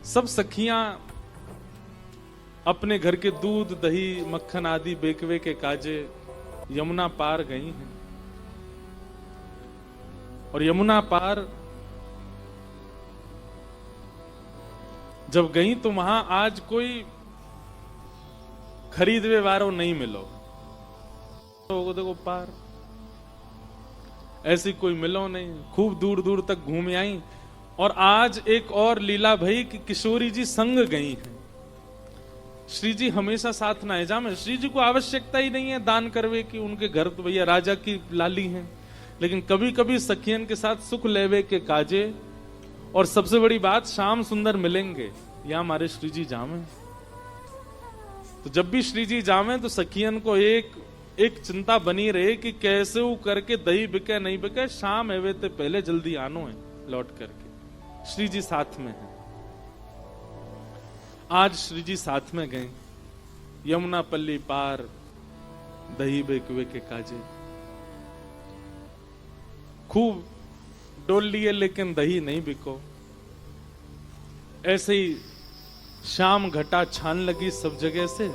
सब सखियां अपने घर के दूध दही मक्खन आदि बेकवे के काजे यमुना पार गई हैं। और यमुना पार जब गई तो वहां आज कोई खरीदवे वारो नहीं मिलो। तो देखो पार ऐसी कोई मिलो नहीं, खूब दूर दूर तक घूम आई। और आज एक और लीला भई कि किशोरी जी संग गई हैं। श्री जी हमेशा साथ ना है जामे, श्री जी को आवश्यकता ही नहीं है दान करवे की, उनके घर तो भैया राजा की लाली हैं। लेकिन कभी कभी सखियन के साथ सुख लेवे के काजे, और सबसे बड़ी बात श्याम सुंदर मिलेंगे या हमारे श्री जी जामे। तो जब भी श्री जी जावे तो सखियन को एक चिंता बनी रहे कि कैसे वो करके दही बिके नहीं बिके, शाम एवे ते पहले जल्दी आनो है लौट करके। श्री जी साथ में है। आज श्री जी साथ में गए, यमुना पल्ली पार दही बेकवे के काजे। खूब डोल लिए लेकिन दही नहीं बिको। ऐसे ही शाम घटा छान लगी सब जगह से।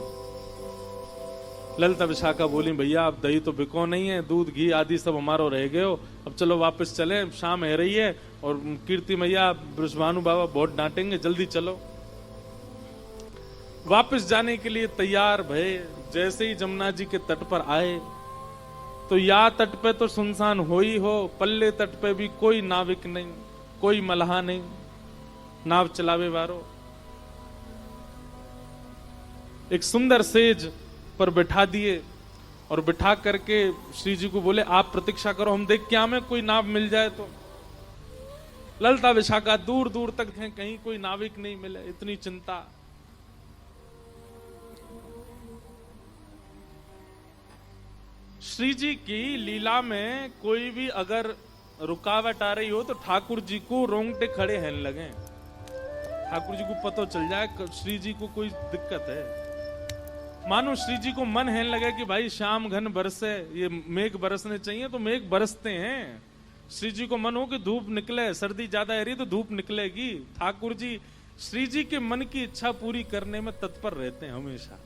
ललिता विशाखा बोली भैया अब दही तो बिको नहीं है, दूध घी आदि सब हमारो रह गए हो, अब चलो वापस चले, शाम है रही है और कीर्ति मैया ब्रजभानु बाबा बहुत डांटेंगे, जल्दी चलो। वापस जाने के लिए तैयार भये। जैसे ही जमुना जी के तट पर आए तो या तट पे तो सुनसान हो ही हो, पल्ले तट पे भी कोई नाविक नहीं, कोई मल्हा नहीं, नाव चलावे वारो। एक सुंदर सेज पर बिठा दिए और बिठा करके श्री जी को बोले आप प्रतीक्षा करो, हम देख क्या में कोई नाव मिल जाए तो। ललिता विशाखा दूर दूर तक थे, कहीं कोई नाविक नहीं मिले, इतनी चिंता। श्री जी की लीला में कोई भी अगर रुकावट आ रही हो तो ठाकुर जी को रोंगटे खड़े हैं लगे। ठाकुर जी को पता चल जाए श्री जी को कोई दिक्कत है। मानो श्री जी को मन है लगे कि भाई शाम घन बरसे, ये मेघ बरसने चाहिए तो मेघ बरसते हैं। श्री जी को मन हो कि धूप निकले, सर्दी ज्यादा है रही तो धूप निकलेगी। ठाकुर जी श्री जी के मन की इच्छा पूरी करने में तत्पर रहते हैं हमेशा।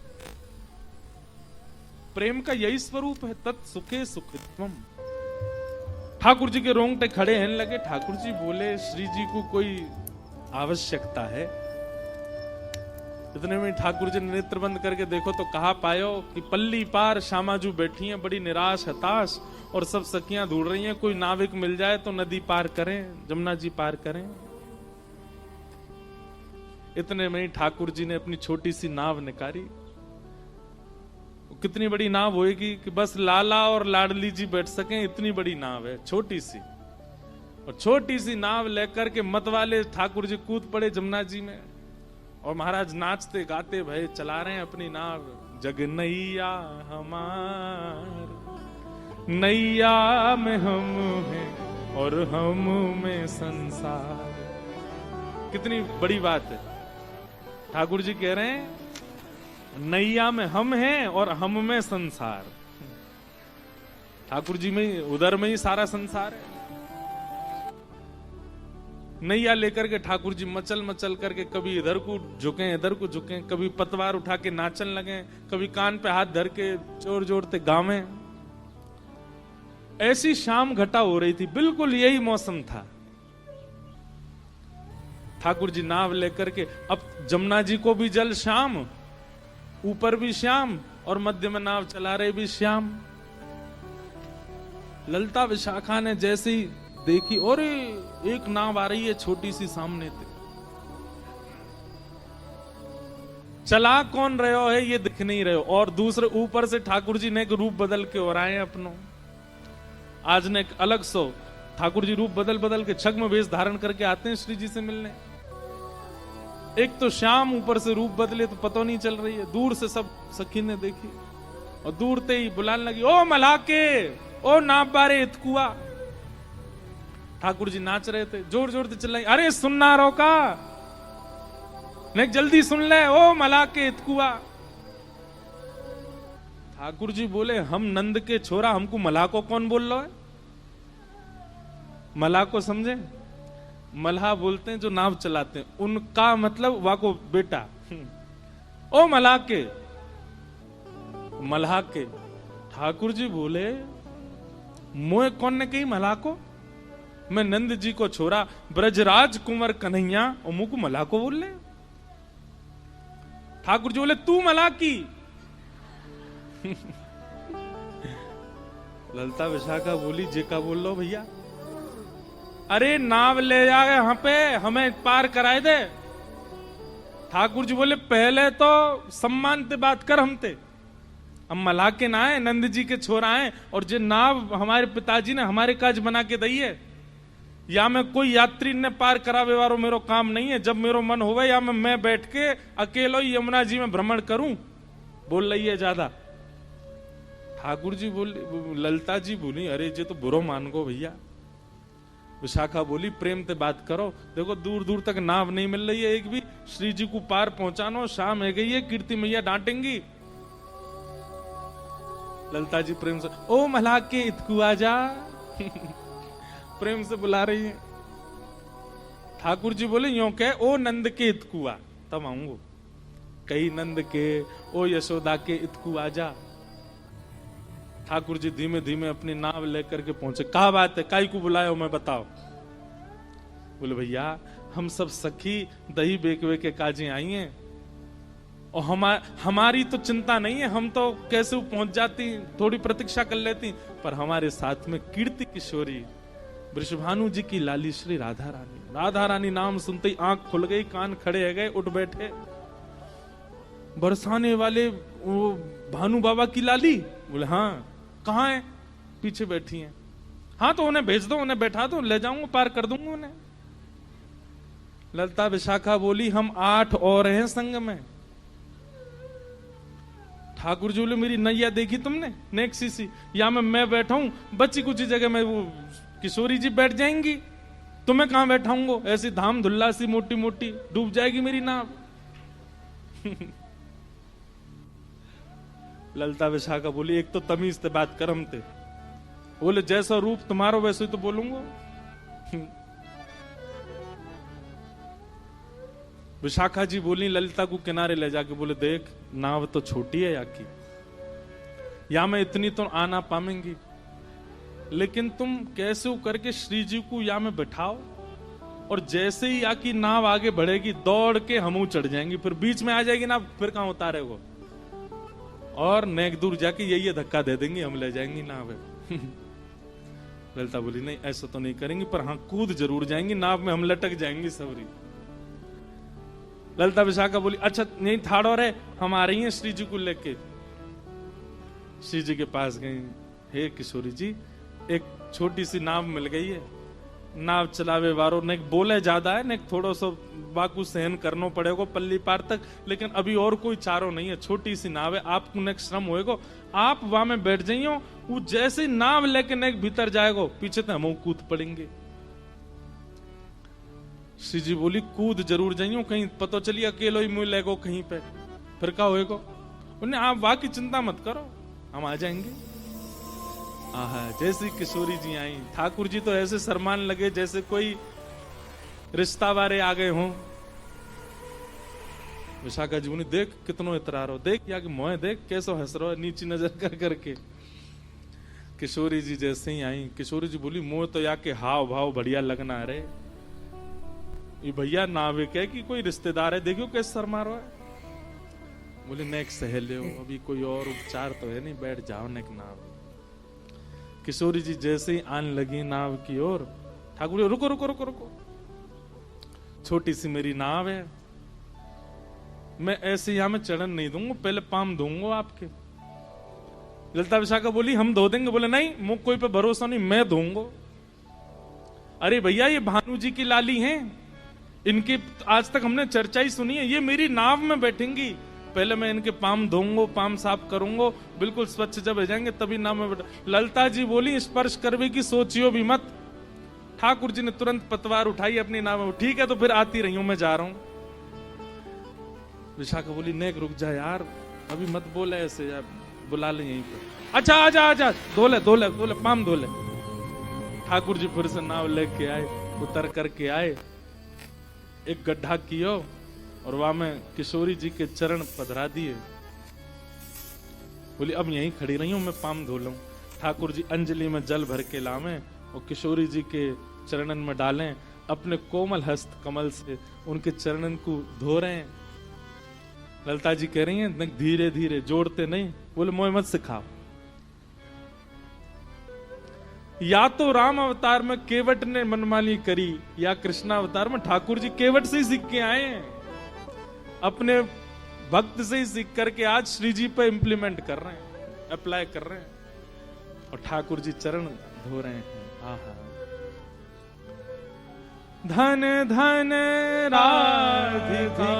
प्रेम का यही स्वरूप है, तत् सुखे सुखित्वम। ठाकुर जी के रोंगटे खड़े हैं लगे। ठाकुर जी बोले श्री जी को कोई आवश्यकता है? इतने में ठाकुर जी ने नेत्र बंद करके देखो तो कहा पायो कि पल्ली पार श्यामाजू बैठी हैं बड़ी निराश हताश, और सब सखियां ढूंढ रही हैं कोई नाविक मिल जाए तो नदी पार करें, जमुना जी पार करें। इतने में ठाकुर जी ने अपनी छोटी सी नाव निकाली। कितनी बड़ी नाव होएगी कि बस लाला और लाडली जी बैठ सकें, इतनी बड़ी नाव है, छोटी सी। और छोटी सी नाव लेकर के मत वाले ठाकुर जी कूद पड़े जमुना जी में, और महाराज नाचते गाते भय चला रहे हैं अपनी नाव। जग नैया हमार, नैया में हम हैं और हम में संसार। कितनी बड़ी बात है। ठाकुर जी कह रहे हैं नैया में हम हैं और हम में संसार। ठाकुर जी में उधर में ही सारा संसार है। नैया लेकर के ठाकुर जी मचल मचल करके कभी इधर को झुके इधर को झुके, कभी पतवार उठा के नाचन लगे, कभी कान पे हाथ धर के जोर जोरते गावे। ऐसी शाम घटा हो रही थी, बिल्कुल यही मौसम था। ठाकुर जी नाव लेकर के, अब जमुना जी को भी जल श्याम, ऊपर भी श्याम और मध्य में नाव चला रहे भी श्याम। ललिता विशाखा ने जैसे ही देखी और एक नाव आ रही है छोटी सी सामने से, चला कौन रहे हो है ये दिख नहीं रहे हो, और दूसरे ऊपर से ठाकुर जी ने एक रूप बदल के और आए अपनों। आज ने एक अलग सो ठाकुर जी रूप बदल बदल के छग्म वेश धारण करके आते हैं श्री जी से मिलने। एक तो शाम ऊपर से रूप बदले तो पता नहीं चल रही है। दूर से सब सखी ने देखी और दूर ते ही बुलाने लगी, ओ मलाके, ओ नाप बारे इतकुआ। ठाकुर जी नाच रहे थे, जोर जोर से चिल्लाई, अरे सुनना रोका, नहीं जल्दी सुन ले, ओ मलाके इतकुआ। ठाकुर जी बोले हम नंद के छोरा, हमको मलाह को कौन बोल रहा है? मलाह को समझे? मल्हा बोलते हैं जो नाव चलाते हैं, उनका मतलब वाको बेटा। ओ मल्हा के, मल्हा के। ठाकुर जी बोले मोए कौन ने कही मल्हा को? मैं नंद जी को छोरा ब्रजराज कुंवर कन्हैया और मुंह को मल्हा को बोल ले। ठाकुर जी बोले तू मल्हा की। ललता विशाखा बोली जे का बोल लो भैया, अरे नाव ले जा यहाँ पे हमें पार कराए दे। ठाकुर जी बोले पहले तो सम्मान से बात कर हमते, हम मल्हा के ना है, नंद जी के छोरा हैं, और जे नाव हमारे पिताजी ने हमारे काज बना के दई है, या मैं कोई यात्री ने पार करावे वारो मेरो काम नहीं है। जब मेरो मन होवे या मैं बैठ के अकेलो यमुना जी में भ्रमण करूं। बोल रही है ज्यादा। ठाकुर जी बोली, ललता जी बोली अरे जे तो बुरो मान गो भैया। विशाखा बोली प्रेम से बात करो, देखो दूर दूर तक नाव नहीं मिल रही है एक भी, श्री जी को पार पहुंचानो, शाम है गई है, कीर्ति मैया डांटेंगी। ललता जी प्रेम से ओ मल्हा के इतकू आजा। प्रेम से बुला रही है। ठाकुर जी बोले यो कह ओ नंद के इतकुआ, तब आऊंगो। कई नंद के ओ यशोदा के इतकू आजा। ठाकुर जी धीमे धीमे अपनी नाव लेकर के पहुंचे। कहा बात है, काई को बुलायो मैं बताओ। बोले भैया हम सब सखी दही बेकवे के काजे आई हैं, और हमारी तो चिंता नहीं है, हम तो कैसे पहुंच जाती, थोड़ी प्रतीक्षा कर लेती, पर हमारे साथ में कीर्ति किशोरी वृषभानु जी की लाली श्री राधा रानी। राधा रानी नाम सुनते ही आंख खुल गई, कान खड़े हो गए, उठ बैठे। बरसाने वाले वो भानु बाबा की लाली? बोले हाँ। कहाँ है? पीछे बैठी हैं। हाँ तो उन्हें भेज दो, उन्हें बैठा दो, ले जाऊंगा, पार कर दूंगा उन्हें। ललता विशाखा बोली हम 8 और हैं संग में। ठाकुर जी बोले मेरी नैया देखी तुमने नेक सी, या मैं बैठा हूं, बच्ची कुछ जगह में वो किशोरी जी बैठ जाएंगी, तुम्हें कहां बैठाऊंगो? ऐसी धाम धुल्ला सी मोटी मोटी डूब जाएगी मेरी नाव। ललता विशाखा बोली एक तो तमीज से बात कर हमते। बोले जैसा रूप तुम्हारो वैसे ही तो बोलूंगा। विशाखा जी बोली ललिता को किनारे ले जाके, बोले देख नाव तो छोटी है याकी, या मैं इतनी तो आना पाएंगी, लेकिन तुम कैसे करके श्री जी को या में बैठाओ, और जैसे ही आकी नाव आगे बढ़ेगी दौड़ के हम चढ़ जाएंगी, फिर बीच में आ जाएगी ना, फिर कहां उतारे वो, और नेक दूर जाके यही धक्का दे देंगे, हम ले जाएंगी नाव। ललिता बोली नहीं ऐसा तो नहीं करेंगी, पर हाँ कूद जरूर जाएंगी, नाव में हम लटक जाएंगी सबरी। ललिता विशाखा बोली अच्छा नहीं ठाड़ो रे, हम आ रही हैं श्री जी को लेके। श्री जी के पास गई, हे किशोरी जी एक छोटी सी नाव मिल गई है, नाव चलावे वारो ने बोले ज्यादा है, ने थोड़ा सा बाकू सहन करना पड़ेगा पल्ली पार तक, लेकिन अभी और कोई चारो नहीं है, छोटी सी नाव है, आपको नेक श्रम होएगा, आप वहां में बैठ जाइयो, वो जैसे नाव लेके नेक भीतर जाएगा पीछे तो हम कूद पड़ेंगे। श्री जी बोली कूद जरूर जाइयो, कहीं पता चलिए अकेलो ही मुंह लेगो कहीं पे, फिर क्या होएगा? उन्हें आप वहां की चिंता मत करो, हम आ जाएंगे। आहा जैसी किशोरी जी आई, ठाकुर जी तो ऐसे शर्मान लगे जैसे कोई रिश्ता वारे आ गए हों। विशाखा जी बोली देख कितनो इतरार हो, देख या कि मोह देख कैसो हंस रहो नीची नजर कर करके। किशोरी जी जैसे ही आई, किशोरी जी बोली मोह तो या के हाव भाव बढ़िया लगना रे, ये भैया नाविक है कि कोई रिश्तेदार है, देखियो कैसे शर्मा रहा है। बोले नेक सहेले हो, अभी कोई और उपचार तो है नहीं, बैठ जाओ नेक नाव। किशोरी जी जैसे ही आने लगी नाव की ओर, ठाकुर जी रुको रुको रुको रुको, छोटी सी मेरी नाव है, मैं ऐसे यहां में चढ़न नहीं दूंगा, पहले पाम दूंगा आपके। ललिता विशाखा बोली हम धो देंगे। बोले नहीं मुझ कोई पे भरोसा नहीं, मैं दूंगा। अरे भैया ये भानु जी की लाली हैं, इनकी आज तक हमने चर्चा ही सुनी है, ये मेरी नाव में बैठेंगी, पहले मैं इनके पाम धोऊंगा, पाम साफ करूंगा, बिल्कुल स्वच्छ जब हो जाएंगे तभी नाव में बैठ। ललिता जी बोली स्पर्श करवे की सोचियो भी मत। ठाकुर जी ने तुरंत पतवार उठाई अपनी नाव में, ठीक है तो फिर आती रही हूं, मैं जा रहा हूं। विशाखा बोली नेक रुक जा यार, अभी मत बोले ऐसे यार, बुला ले यहीं पर। अच्छा आजा आजा, धोले धोले धोले पाम धोले। ठाकुर जी फिर से नाव लेके आए, उतर करके आए, एक गड्ढा कियो और वहां में किशोरी जी के चरण पधरा दिए। बोली अब यहीं खड़ी रही हूं, मैं पाम धो लूं। ठाकुर जी अंजलि में जल भर के लावे और किशोरी जी के चरणन में डालें, अपने कोमल हस्त कमल से उनके चरणन को धो रहे हैं। ललिता जी कह रही हैं धीरे धीरे, जोड़ते नहीं। बोले मोह मत सिखाओ। या तो राम अवतार में केवट ने मनमानी करी, या कृष्णा अवतार में ठाकुर जी केवट से ही सीख के आए हैं, अपने भक्त से ही सीख करके आज श्री जी पे इंप्लीमेंट कर रहे हैं, अप्लाई कर रहे हैं, और ठाकुर जी चरण धो रहे हैं। आहा, धन धन राधिका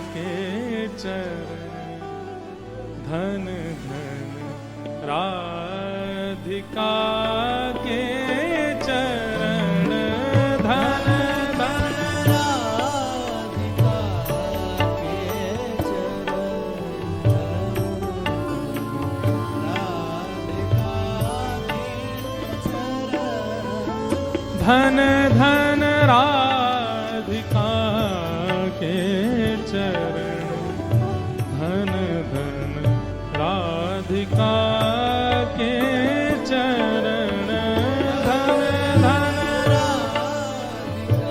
के चरण, धन धन राधिका के चरण, धन धन राधिका के चरण, धन धन राधिका के चरण, धन धन राधिका के चरण, धन धन राधिका।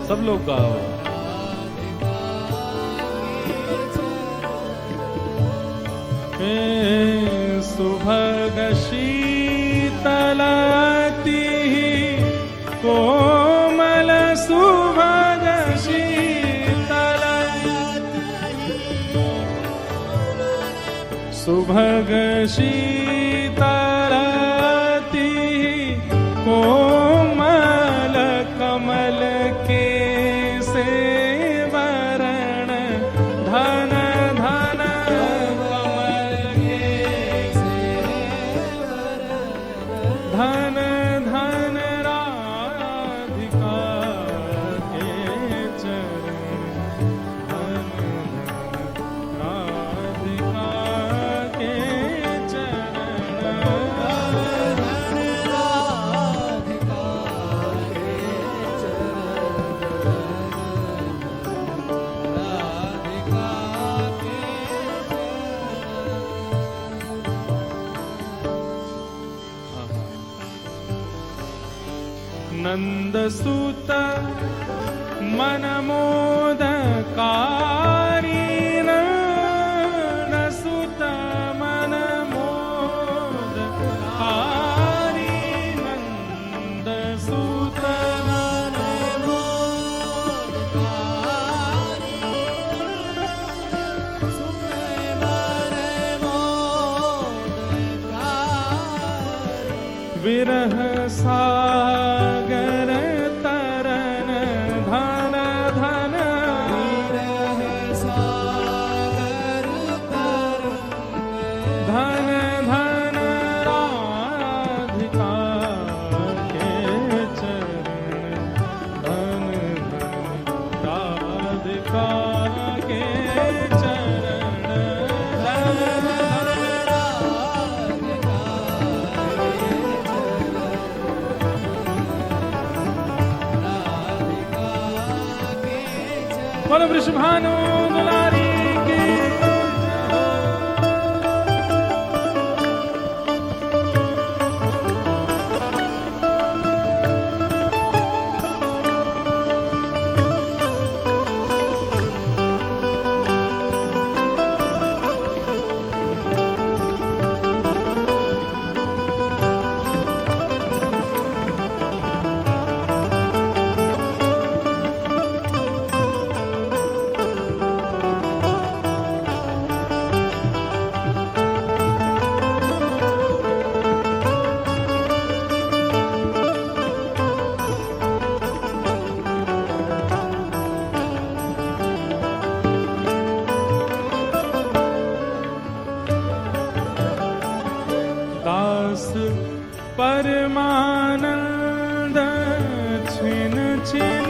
सब लोग गाओ। सुभग शीतलती कोमल, सुभग सुभग शीतलती कोमल, कमल के सेवरण, धन धन कमल के सेवरण, धन धन राधिका के चरण, धन धन राधिका नंद सुत मन मोदकारी, नंद सुत मन मोदकारी, नंद सुत मन मोदकारी, विरह सागर तरन, धन धन विरह सागर तरन, धन धन राधिका के चरण, धन धन राधिका के चरण, धन धन राधिका के चरण। बोलो वृषभानु दुलारी की। दास परमानंद छिन छिन